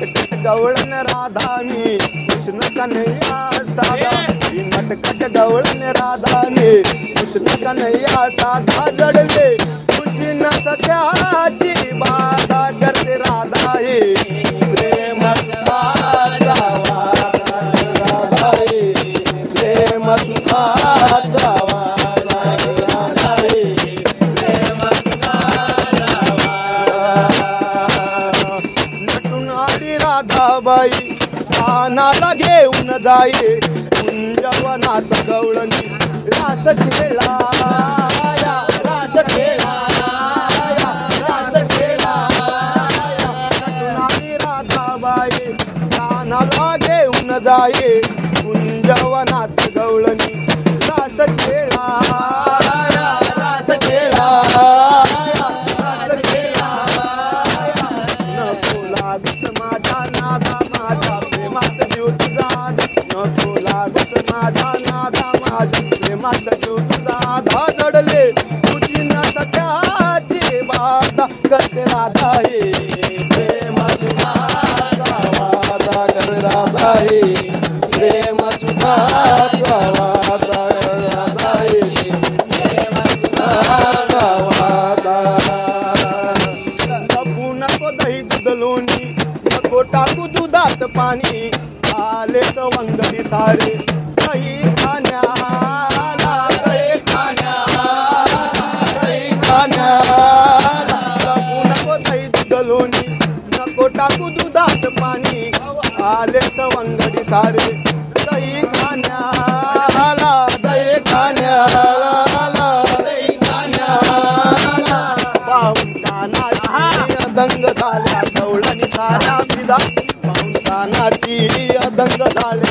नटखट गवळण राधा मी कृष्ण कन्हैया साधा नटखट गवळण राधा मी कृष्ण कन्हैया साधा जडले तुझी न सत्याची बाधा करते राधा हे प्रेम सुखाचा वादा राधा हे प्रेम सुखाचा वादा राधा हे प्रेम सुखाचा वादा नटून आली राधाबाई स्थानाला घेऊन जाई कुंजवनात गवळणी रास खेळा रास खेळा रास खेळा नटून आली राधाबाई स्थानाला घेऊन जाई कुंजवनात गवळणी रास खेळा रास खेळा रास खेळा नको लागत माझा नादा माझा प्रेमात जीव तुझा नको लागत माझा नादा माझा प्रेमात जीव तुझा धा जडले तुझी न सत्याची बाधा करते राधा हे प्रेम सुखाचा वादा कर राधा हे प्रेम सुखाचा वादा कर राधा हे प्रेम सुखाचा वादा नको नको दही दूध लोणी नको टाकू दुधात पाणी आले वंगडी सारे दही खाण्याला दही खाण्याला दही खाण्याला नको नको दही दूध लोणी नको टाकू दुधात पाणी आले वंगडी सारे दही खाण्याला दही खाण्याला दही खाण्याला पाहुणचानाची दंग झाल्या गवळणी साऱ्या विधा पाहुणचानाची दंग झाल्या